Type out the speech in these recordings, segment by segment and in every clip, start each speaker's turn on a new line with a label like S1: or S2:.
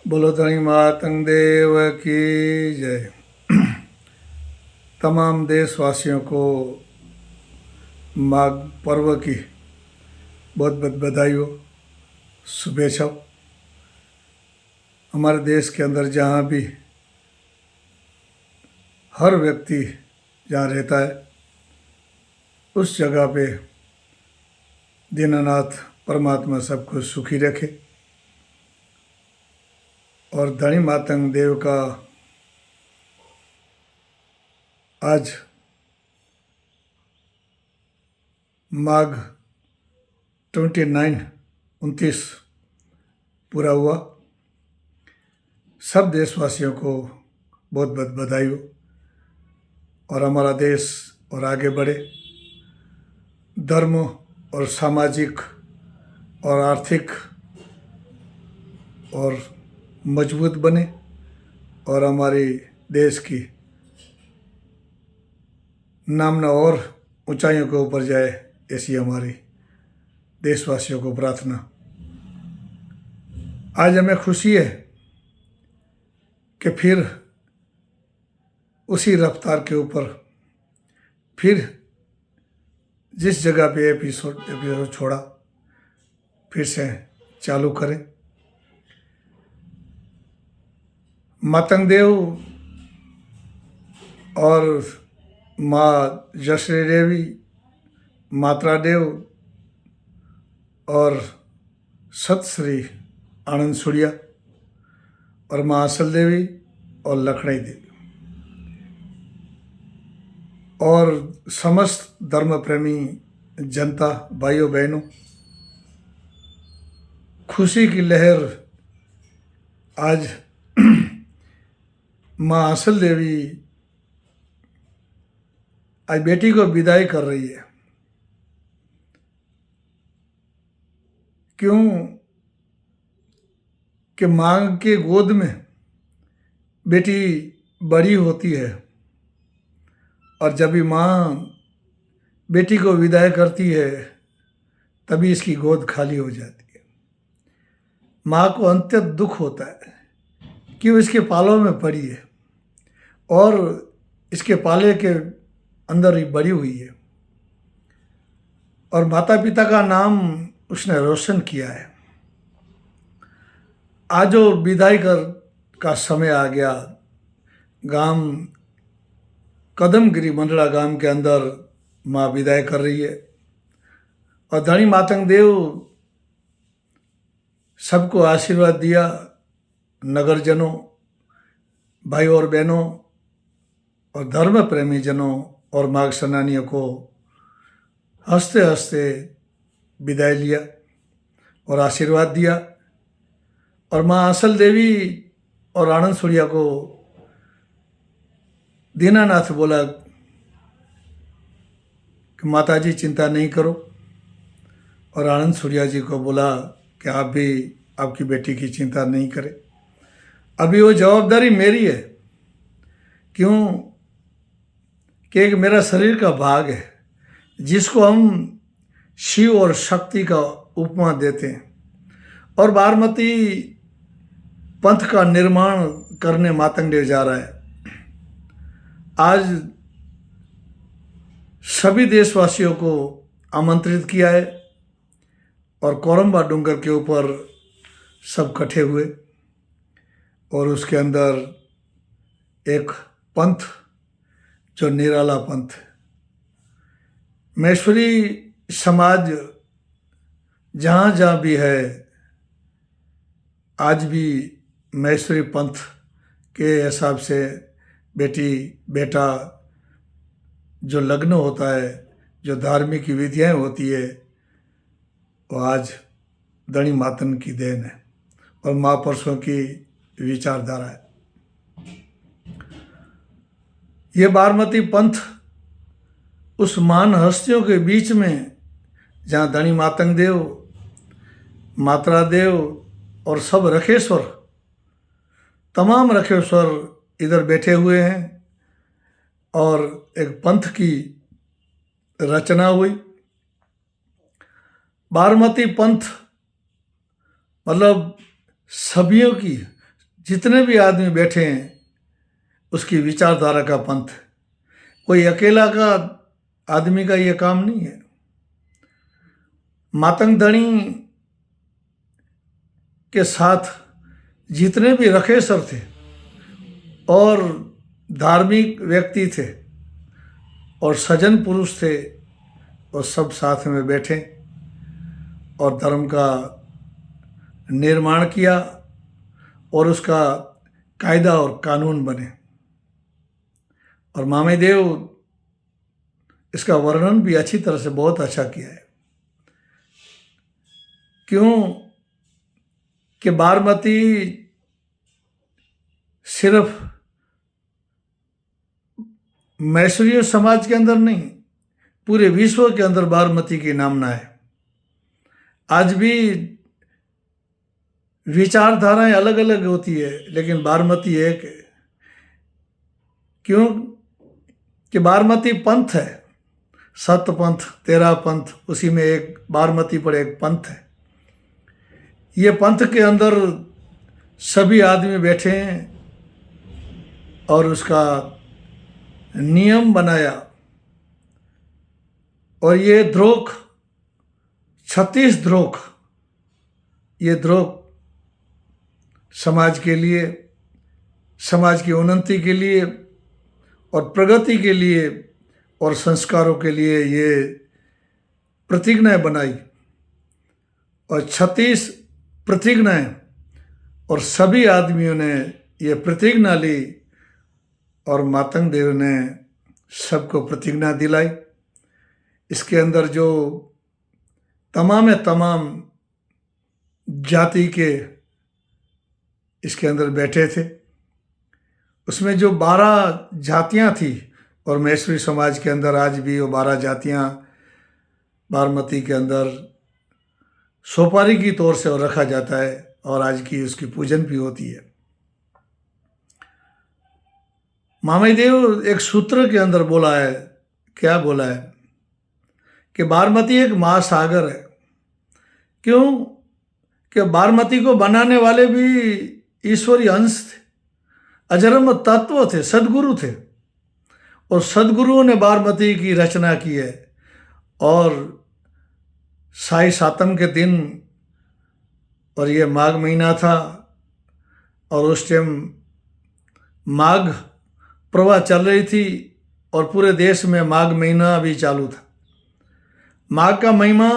S1: बोलो धनी मातंग देव की जय। तमाम देशवासियों को माघ पर्व की बहुत बहुत बधाई हो, शुभेच्छा हो। हमारे देश के अंदर जहाँ भी हर व्यक्ति जहाँ रहता है उस जगह पे दीनानाथ परमात्मा सबको सुखी रखे। और धनी मातंग देव का आज माघ 29 पूरा हुआ। सब देशवासियों को बहुत बहुत बधाई हो और हमारा देश और आगे बढ़े, धर्म और सामाजिक और आर्थिक और मजबूत बने और हमारे देश की नामना और ऊंचाइयों के ऊपर जाए, ऐसी हमारी देशवासियों को प्रार्थना। आज हमें खुशी है कि फिर उसी रफ्तार के ऊपर फिर जिस जगह पे एपिसोड छोड़ा फिर से चालू करें। मातंग देव और माँ जश्री देवी, मात्रा देव और सत श्री आनंद सूर्या और माँ असल देवी और लखनई देवी और समस्त धर्म प्रेमी जनता भाइयों बहनों, खुशी की लहर आज माँ असल देवी आज बेटी को विदाई कर रही है। क्यों कि माँ के गोद में बेटी बड़ी होती है और जब भी माँ बेटी को विदाई करती है तभी इसकी गोद खाली हो जाती है। माँ को अत्यंत दुख होता है कि वो इसके पालों में पड़ी है और इसके पाले के अंदर ही बड़ी हुई है और माता पिता का नाम उसने रोशन किया है। आज जो विदाई का समय आ गया, गांव कदमगिरी मंडला गांव के अंदर माँ विदाई कर रही है और धनी मातंग देव सबको आशीर्वाद दिया। नगरजनों, भाई और बहनों और धर्म प्रेमी जनों और माघ सेनानियों को हंसते हंसते विदाई लिया और आशीर्वाद दिया। और माँ असल देवी और आनंद सूर्या को दीनानाथ बोला कि माता जी चिंता नहीं करो और आनंद सूर्या जी को बोला कि आप भी आपकी बेटी की चिंता नहीं करें। अभी वो जवाबदारी मेरी है। क्यों कि एक मेरा शरीर का भाग है जिसको हम शिव और शक्ति का उपमा देते हैं और बारमती पंथ का निर्माण करने मातंग देव जा रहा है। आज सभी देशवासियों को आमंत्रित किया है और कोरम्बा डूंगर के ऊपर सब इकट्ठे हुए और उसके अंदर एक पंथ जो निराला पंथ है। महेश्वरी समाज जहाँ जहाँ भी है आज भी महेश्वरी पंथ के हिसाब से बेटी बेटा जो लग्न होता है, जो धार्मिक विधियाँ होती है, वो आज धनी मातन की देन है और महापुरुषों की विचारधारा है। ये बारमती पंथ उस महान हस्तियों के बीच में जहाँ धनी मातंग देव, मात्रा देव और सब रखेश्वर, तमाम रखेश्वर इधर बैठे हुए हैं और एक पंथ की रचना हुई। बारमती पंथ मतलब सभियों की जितने भी आदमी बैठे हैं उसकी विचारधारा का पंथ। कोई अकेला का आदमी का ये काम नहीं है। मातंग धणी के साथ जितने भी रखेसर थे और धार्मिक व्यक्ति थे और सज्जन पुरुष थे, और सब साथ में बैठे और धर्म का निर्माण किया और उसका कायदा और कानून बने। और मामेदेव इसका वर्णन भी अच्छी तरह से बहुत अच्छा किया है। क्यों कि बारमती सिर्फ मैसूरी समाज के अंदर नहीं, पूरे विश्व के अंदर बारमती की नामना है। आज भी विचारधाराएं अलग अलग होती है, लेकिन बारमती एक है। क्यों कि बारमती पंथ है, सत पंथ, 13 पंथ, उसी में एक बारमती पर एक पंथ है। ये पंथ के अंदर सभी आदमी बैठे हैं और उसका नियम बनाया। और ये द्रोख 36 द्रोख, ये द्रोख समाज के लिए, समाज की उन्नति के लिए और प्रगति के लिए और संस्कारों के लिए ये प्रतिज्ञाएं बनाई। और 36 प्रतिज्ञाएं, और सभी आदमियों ने ये प्रतिज्ञा ली और मातंग देव ने सबको प्रतिज्ञा दिलाई। इसके अंदर जो तमाम जाति के इसके अंदर बैठे थे, उसमें जो 12 जातियां थी, और मैसूरी समाज के अंदर आज भी वो 12 जातियां बारमती के अंदर सोपारी की तौर से रखा जाता है और आज की उसकी पूजन भी होती है। मामेदेव एक सूत्र के अंदर बोला है, क्या बोला है कि बारमती एक महासागर है। क्यों कि बारमती को बनाने वाले भी ईश्वरीय अंश थे, अजरम तत्व थे, सदगुरु थे, और सदगुरुओं ने बारमती की रचना की है। और साई सातम के दिन, और ये माघ महीना था, और उस टाइम माघ प्रवाह चल रही थी और पूरे देश में माघ महीना भी चालू था। माघ का महिमा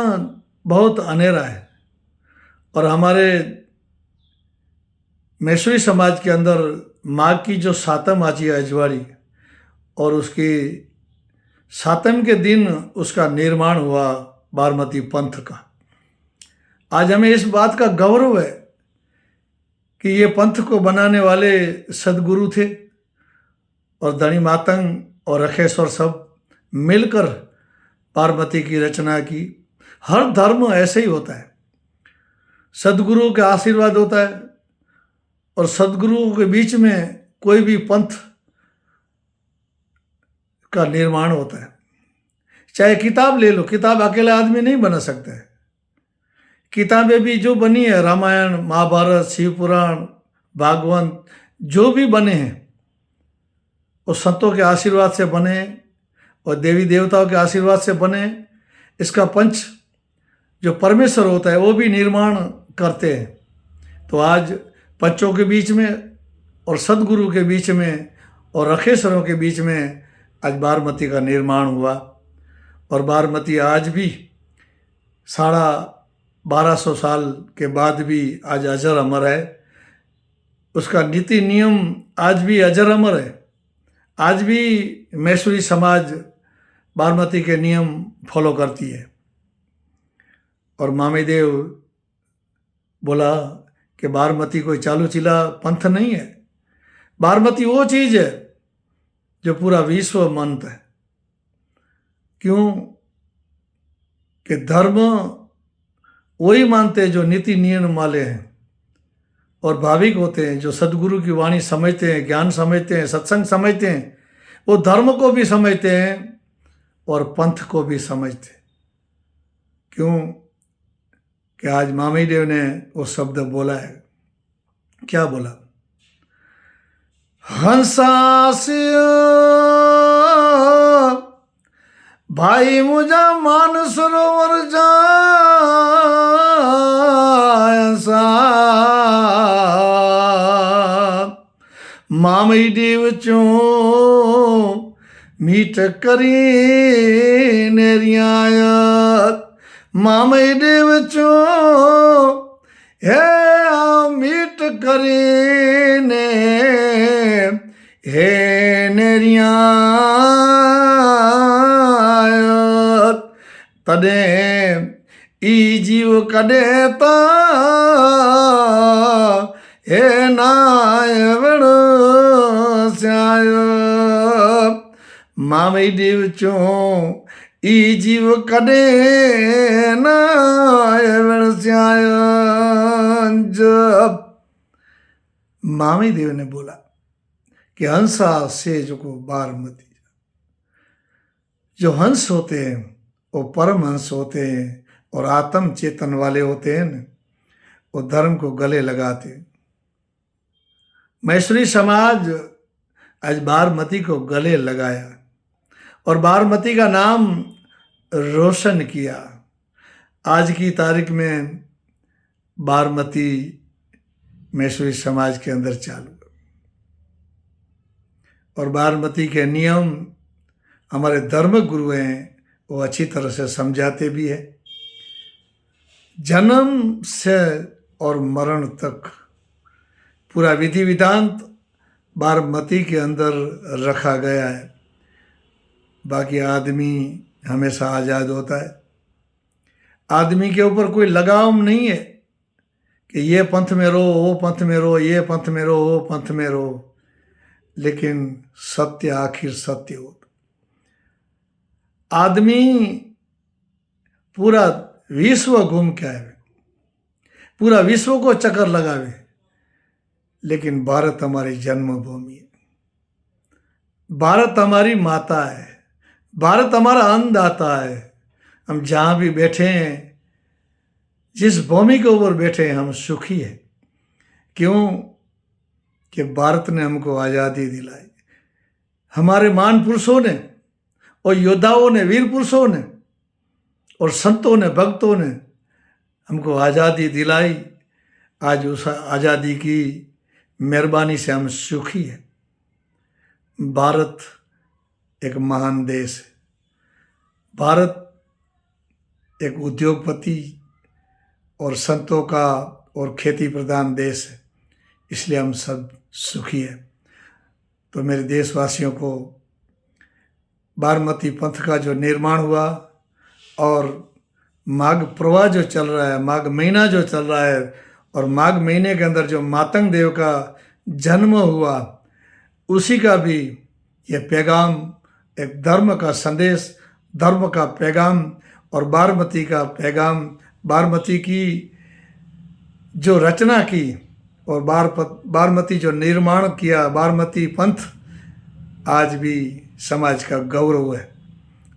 S1: बहुत अनेरा है, और हमारे मैसूरी समाज के अंदर माघ की जो सातम आती है अजवाड़ी, और उसकी सातम के दिन उसका निर्माण हुआ बारमती पंथ का। आज हमें इस बात का गौरव है कि ये पंथ को बनाने वाले सदगुरु थे, और धनी मातंग और रखेश्वर सब मिलकर बारमती की रचना की। हर धर्म ऐसे ही होता है, सदगुरु का आशीर्वाद होता है, और सदगुरु के बीच में कोई भी पंथ का निर्माण होता है। चाहे किताब ले लो, किताब अकेला आदमी नहीं बना सकता है। किताबें भी जो बनी है, रामायण, महाभारत, शिव पुराण, भागवत, जो भी बने हैं वो संतों के आशीर्वाद से बने और देवी देवताओं के आशीर्वाद से बने। इसका पंच जो परमेश्वर होता है वो भी निर्माण करते हैं। तो आज पंचों के बीच में और सदगुरु के बीच में और रखेश्वरों के बीच में आज बारमती का निर्माण हुआ। और बारमती आज भी 1250 साल के बाद भी आज अजर अमर है। उसका नीति नियम आज भी अजर अमर है। आज भी मैसूरी समाज बारमती के नियम फॉलो करती है। और मामेदेव बोला कि बारमती कोई चालू चिला पंथ नहीं है, बारमती वो चीज़ है जो पूरा विश्व मानता है। क्यों कि धर्म वही मानते हैं जो नीति नियम वाले हैं और भाविक होते हैं, जो सदगुरु की वाणी समझते हैं, ज्ञान समझते हैं, सत्संग समझते हैं। वो धर्म को भी समझते हैं और पंथ को भी समझते हैं। क्यों कि आज मामेदेव ने वो शब्द बोला है। क्या बोला हंसासिया भाई मुझा मान सरोवर जायसा मामई देव चो मीट करी नेरियायत मामई देव चो हे मीट करी ने हे नेरियायत तॾे ई जीव कॾे ता हे नाय वण स्यायो मामई देव चो ई जीव कॾे नाय वण स्यायो जब मामई देव ने बोला कि हंसा से जो को बारमती जो हंस होते हैं वो परम हंस होते हैं और आत्म चेतन वाले होते हैं न वो धर्म को गले लगाते हैं। मैसूरी समाज आज बारमती को गले लगाया और बारमती का नाम रोशन किया। आज की तारीख में बारमती मैसूरी समाज के अंदर चालू और बारमती के नियम हमारे धर्म गुरु हैं वो अच्छी तरह से समझाते भी है। जन्म से और मरण तक पूरा विधि विधान बारमती के अंदर रखा गया है। बाकी आदमी हमेशा आज़ाद होता है। आदमी के ऊपर कोई लगाव नहीं है कि ये पंथ में रहो वो पंथ में रहो ये पंथ में रहो वो पंथ में रहो, लेकिन सत्य आखिर सत्य होता। आदमी पूरा विश्व घूम के आए, पूरा विश्व को चक्कर लगावे, लेकिन भारत हमारी जन्मभूमि है, भारत हमारी माता है, भारत हमारा अन्नदाता है। हम जहाँ भी बैठे हैं, जिस भूमि के ऊपर बैठे हैं, हम सुखी हैं। क्यों? कि भारत ने हमको आज़ादी दिलाई। हमारे महान पुरुषों ने और योद्धाओं ने, वीर पुरुषों ने और संतों ने, भक्तों ने हमको आज़ादी दिलाई। आज उस आज़ादी की मेहरबानी से हम सुखी हैं। भारत एक महान देश है। भारत एक उद्योगपति और संतों का और खेती प्रधान देश है, इसलिए हम सब सुखी हैं। तो मेरे देशवासियों को बारमती पंथ का जो निर्माण हुआ और माघ प्रवाह जो चल रहा है, माघ महीना जो चल रहा है, और माघ महीने के अंदर जो मातंग देव का जन्म हुआ, उसी का भी ये पैगाम, एक धर्म का संदेश, धर्म का पैगाम और बारमती का पैगाम, बारमती की जो रचना की और बारमती जो निर्माण किया, बारमती पंथ आज भी समाज का गौरव है।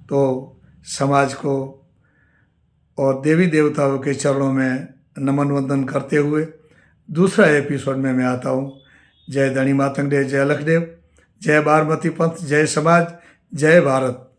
S1: तो समाज को और देवी देवताओं के चरणों में नमन वंदन करते हुए दूसरा एपिसोड में मैं आता हूँ। जय धनी मातंग देव, जय लखदेव, जय बारमती पंथ, जय समाज, जय भारत।